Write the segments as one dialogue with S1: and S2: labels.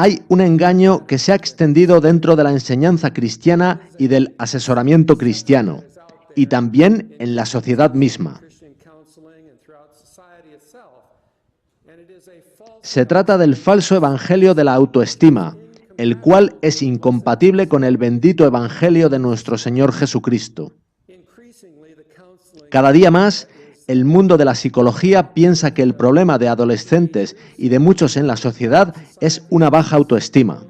S1: hay un engaño que se ha extendido dentro de la enseñanza cristiana y del asesoramiento cristiano, y también en la sociedad misma. Se trata del falso evangelio de la autoestima, el cual es incompatible con el bendito evangelio de nuestro Señor Jesucristo. Cada día más, el mundo de la psicología piensa que el problema de adolescentes y de muchos en la sociedad es una baja autoestima.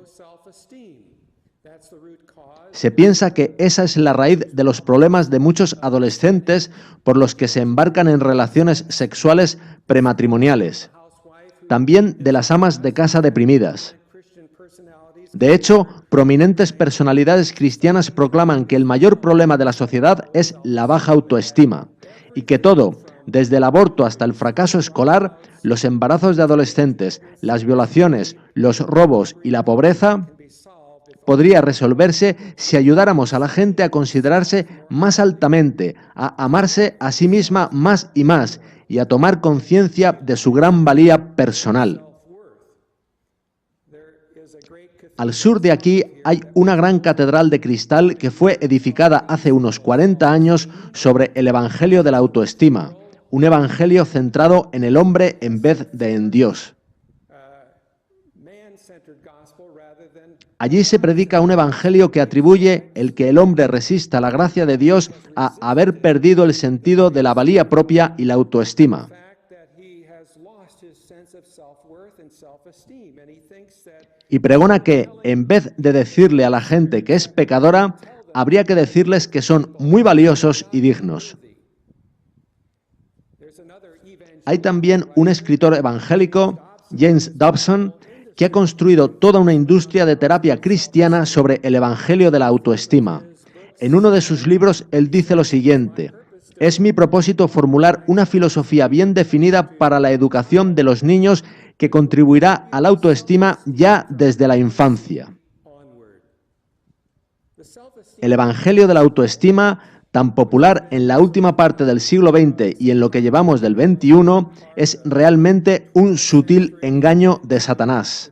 S1: Se piensa que esa es la raíz de los problemas de muchos adolescentes por los que se embarcan en relaciones sexuales prematrimoniales. También de las amas de casa deprimidas. De hecho, prominentes personalidades cristianas proclaman que el mayor problema de la sociedad es la baja autoestima y que todo, desde el aborto hasta el fracaso escolar, los embarazos de adolescentes, las violaciones, los robos y la pobreza, podría resolverse si ayudáramos a la gente a considerarse más altamente, a amarse a sí misma más y a tomar conciencia de su gran valía personal. Al sur de aquí hay una gran catedral de cristal que fue edificada hace unos 40 años sobre el evangelio de la autoestima, un evangelio centrado en el hombre en vez de en Dios. Allí se predica un evangelio que atribuye el que el hombre resista la gracia de Dios a haber perdido el sentido de la valía propia y la autoestima. Y pregona que, en vez de decirle a la gente que es pecadora, habría que decirles que son muy valiosos y dignos. Hay también un escritor evangélico, James Dobson, que ha construido toda una industria de terapia cristiana sobre el evangelio de la autoestima. En uno de sus libros él dice lo siguiente: es mi propósito formular una filosofía bien definida para la educación de los niños que contribuirá a la autoestima ya desde la infancia. El evangelio de la autoestima, tan popular en la última parte del siglo XX y en lo que llevamos del XXI, es realmente un sutil engaño de Satanás.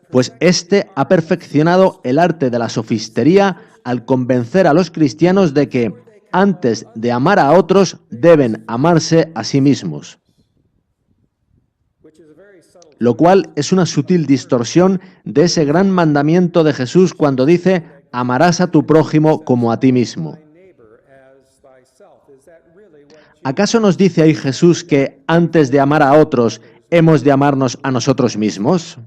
S1: Pues éste ha perfeccionado el arte de la sofistería al convencer a los cristianos de que, antes de amar a otros, deben amarse a sí mismos. Lo cual es una sutil distorsión de ese gran mandamiento de Jesús cuando dice: amarás a tu prójimo como a ti mismo. ¿Acaso nos dice ahí Jesús que antes de amar a otros hemos de amarnos a nosotros mismos?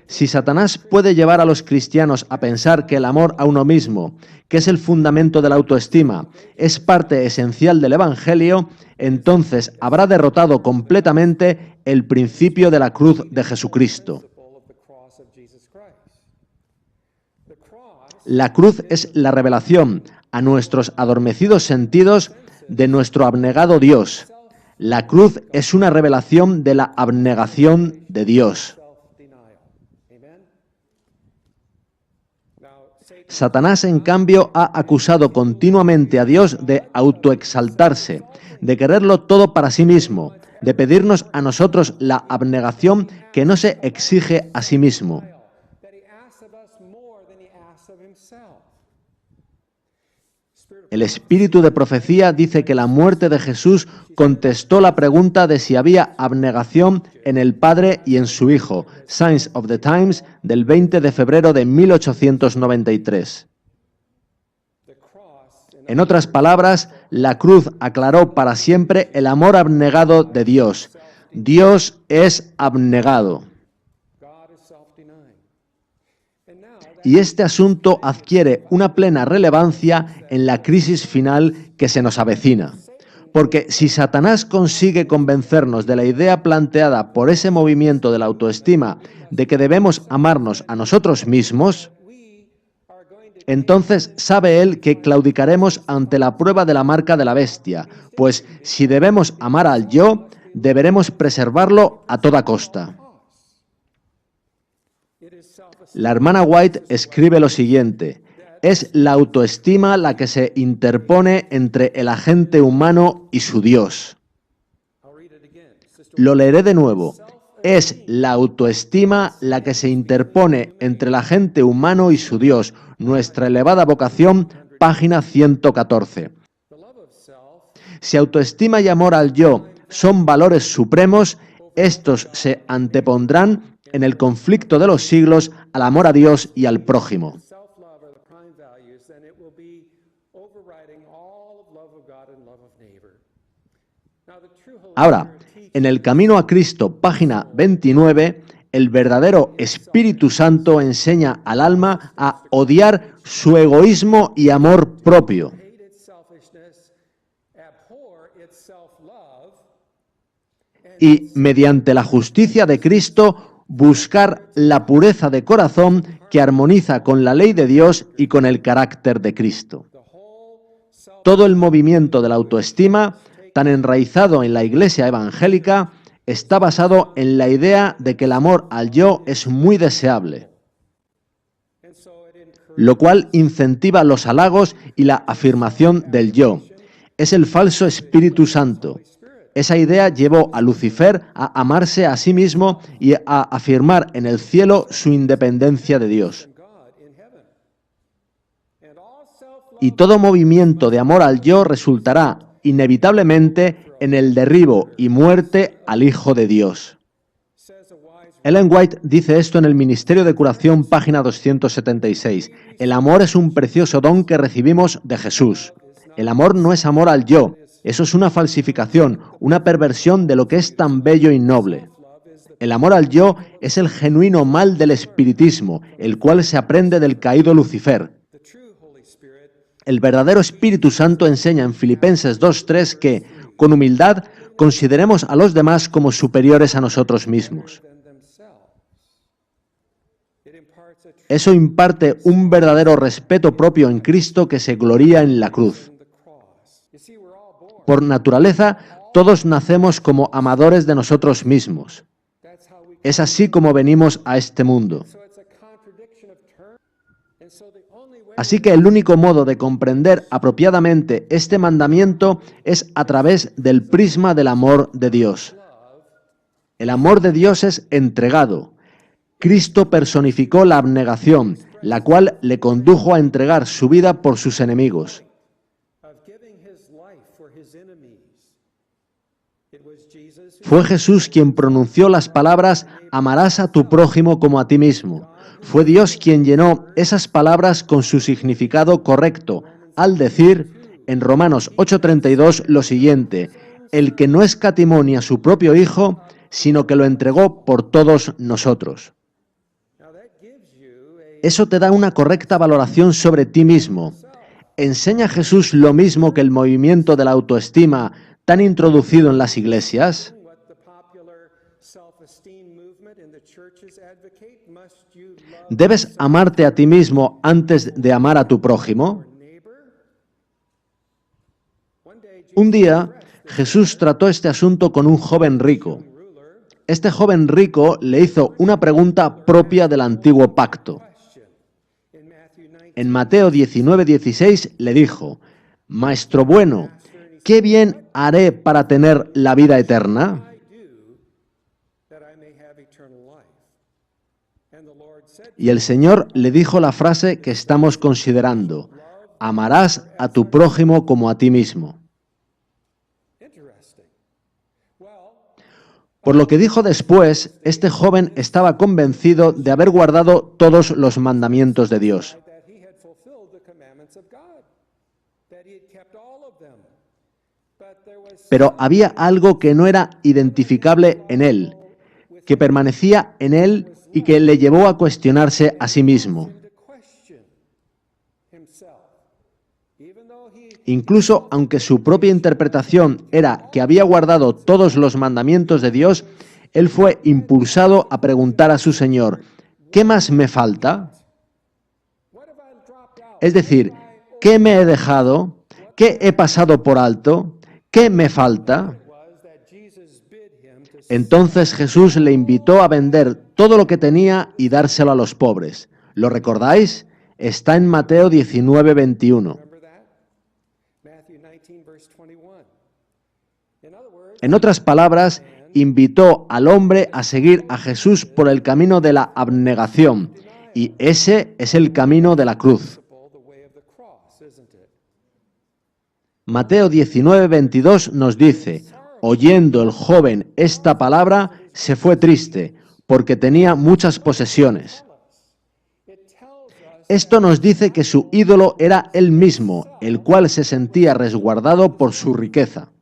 S1: Si Satanás puede llevar a los cristianos a pensar que el amor a uno mismo, que es el fundamento de la autoestima, es parte esencial del evangelio, entonces habrá derrotado completamente el principio de la cruz de Jesucristo. La cruz es la revelación a nuestros adormecidos sentidos de nuestro abnegado Dios. La cruz es una revelación de la abnegación de Dios. Satanás, en cambio, ha acusado continuamente a Dios de autoexaltarse, de quererlo todo para sí mismo, de pedirnos a nosotros la abnegación que no se exige a sí mismo. El espíritu de profecía dice que la muerte de Jesús contestó la pregunta de si había abnegación en el Padre y en su Hijo, Signs of the Times, del 20 de febrero de 1893. En otras palabras, la cruz aclaró para siempre el amor abnegado de Dios. Dios es abnegado. Y este asunto adquiere una plena relevancia en la crisis final que se nos avecina. Porque si Satanás consigue convencernos de la idea planteada por ese movimiento de la autoestima de que debemos amarnos a nosotros mismos, entonces sabe él que claudicaremos ante la prueba de la marca de la bestia, pues si debemos amar al yo, deberemos preservarlo a toda costa. La hermana White escribe lo siguiente: es la autoestima la que se interpone entre el agente humano y su Dios. Lo leeré de nuevo. Es la autoestima la que se interpone entre el agente humano y su Dios. Nuestra elevada vocación, página 114. Si autoestima y amor al yo son valores supremos, estos se antepondrán en el conflicto de los siglos al amor a Dios y al prójimo. Ahora, en el Camino a Cristo, página 29, el verdadero Espíritu Santo enseña al alma a odiar su egoísmo y amor propio. Y, mediante la justicia de Cristo, buscar la pureza de corazón que armoniza con la ley de Dios y con el carácter de Cristo. Todo el movimiento de la autoestima, tan enraizado en la Iglesia evangélica, está basado en la idea de que el amor al yo es muy deseable, lo cual incentiva los halagos y la afirmación del yo. Es el falso Espíritu Santo. Esa idea llevó a Lucifer a amarse a sí mismo y a afirmar en el cielo su independencia de Dios. Y todo movimiento de amor al yo resultará inevitablemente en el derribo y muerte al Hijo de Dios. Ellen White dice esto en el Ministerio de Curación, página 276. El amor es un precioso don que recibimos de Jesús. El amor no es amor al yo. Eso es una falsificación, una perversión de lo que es tan bello y noble. El amor al yo es el genuino mal del espiritismo, el cual se aprende del caído Lucifer. El verdadero Espíritu Santo enseña en Filipenses 2:3 que, con humildad, consideremos a los demás como superiores a nosotros mismos. Eso imparte un verdadero respeto propio en Cristo que se gloría en la cruz. Por naturaleza, todos nacemos como amadores de nosotros mismos. Es así como venimos a este mundo. Así que el único modo de comprender apropiadamente este mandamiento es a través del prisma del amor de Dios. El amor de Dios es entregado. Cristo personificó la abnegación, la cual le condujo a entregar su vida por sus enemigos. Fue Jesús quien pronunció las palabras «Amarás a tu prójimo como a ti mismo». Fue Dios quien llenó esas palabras con su significado correcto, al decir en Romanos 8:32 lo siguiente: «El que no escatimó ni a su propio Hijo, sino que lo entregó por todos nosotros». Eso te da una correcta valoración sobre ti mismo. ¿Enseña Jesús lo mismo que el movimiento de la autoestima tan introducido en las iglesias? ¿Debes amarte a ti mismo antes de amar a tu prójimo? Un día, Jesús trató este asunto con un joven rico. Este joven rico le hizo una pregunta propia del antiguo pacto. En Mateo 19:16 le dijo: «Maestro bueno, ¿qué bien haré para tener la vida eterna?» Y el Señor le dijo la frase que estamos considerando: «Amarás a tu prójimo como a ti mismo». Por lo que dijo después, este joven estaba convencido de haber guardado todos los mandamientos de Dios. Pero había algo que no era identificable en él, que permanecía en él y que le llevó a cuestionarse a sí mismo. Incluso aunque su propia interpretación era que había guardado todos los mandamientos de Dios, él fue impulsado a preguntar a su Señor: ¿qué más me falta? Es decir, ¿qué me he dejado? ¿Qué he pasado por alto? ¿Qué me falta? Entonces Jesús le invitó a vender todo lo que tenía y dárselo a los pobres. ¿Lo recordáis? Está en Mateo 19, 21. En otras palabras, invitó al hombre a seguir a Jesús por el camino de la abnegación, y ese es el camino de la cruz. Mateo 19, 22 nos dice: oyendo el joven esta palabra, se fue triste, porque tenía muchas posesiones. Esto nos dice que su ídolo era él mismo, el cual se sentía resguardado por su riqueza.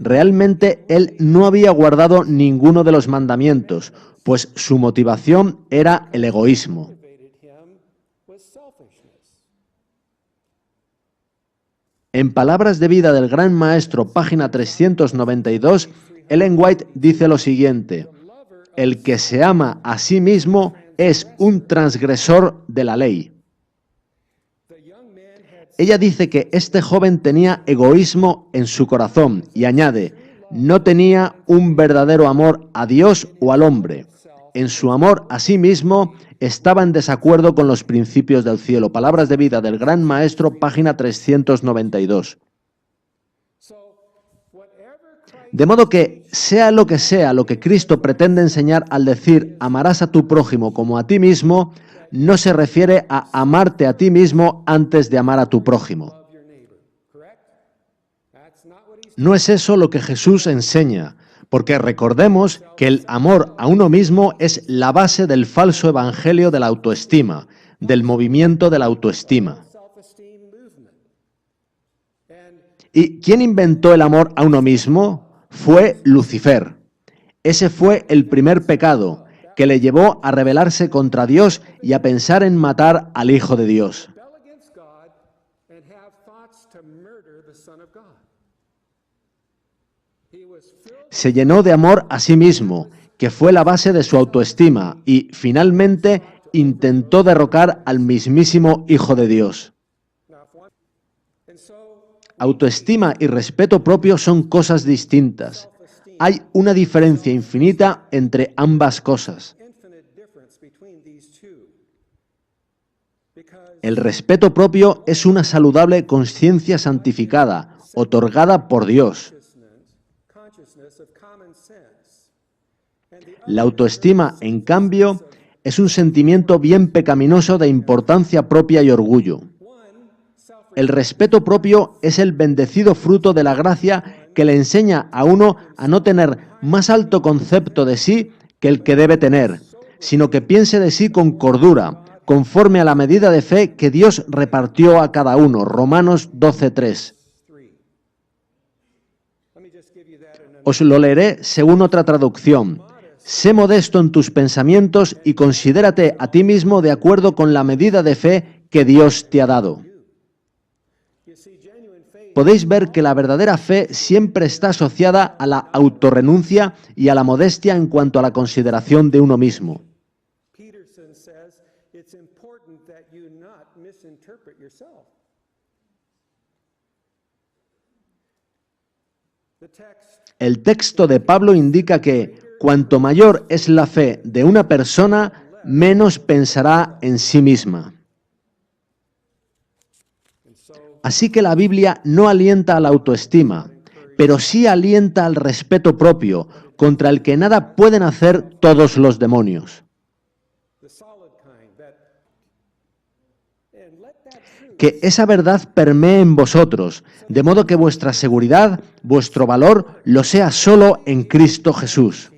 S1: Realmente él no había guardado ninguno de los mandamientos, pues su motivación era el egoísmo. En Palabras de vida del Gran Maestro, página 392, Ellen White dice lo siguiente: el que se ama a sí mismo es un transgresor de la ley. Ella dice que este joven tenía egoísmo en su corazón y añade: no tenía un verdadero amor a Dios o al hombre. En su amor a sí mismo estaba en desacuerdo con los principios del cielo. Palabras de vida del Gran Maestro, página 392. De modo que, sea lo que Cristo pretende enseñar al decir amarás a tu prójimo como a ti mismo, no se refiere a amarte a ti mismo antes de amar a tu prójimo. No es eso lo que Jesús enseña, porque recordemos que el amor a uno mismo es la base del falso evangelio de la autoestima, del movimiento de la autoestima. ¿Y quién inventó el amor a uno mismo? Fue Lucifer. Ese fue el primer pecado, que le llevó a rebelarse contra Dios y a pensar en matar al Hijo de Dios. Se llenó de amor a sí mismo, que fue la base de su autoestima, y finalmente intentó derrocar al mismísimo Hijo de Dios. Autoestima y respeto propio son cosas distintas. Hay una diferencia infinita entre ambas cosas. El respeto propio es una saludable conciencia santificada, otorgada por Dios. La autoestima, en cambio, es un sentimiento bien pecaminoso de importancia propia y orgullo. El respeto propio es el bendecido fruto de la gracia que le enseña a uno a no tener más alto concepto de sí que el que debe tener, sino que piense de sí con cordura, conforme a la medida de fe que Dios repartió a cada uno. Romanos 12:3. Os lo leeré según otra traducción. Sé modesto en tus pensamientos y considérate a ti mismo de acuerdo con la medida de fe que Dios te ha dado. Podéis ver que la verdadera fe siempre está asociada a la autorrenuncia y a la modestia en cuanto a la consideración de uno mismo. El texto de Pablo indica que cuanto mayor es la fe de una persona, menos pensará en sí misma. Así que la Biblia no alienta a la autoestima, pero sí alienta al respeto propio, contra el que nada pueden hacer todos los demonios. Que esa verdad permee en vosotros, de modo que vuestra seguridad, vuestro valor, lo sea solo en Cristo Jesús.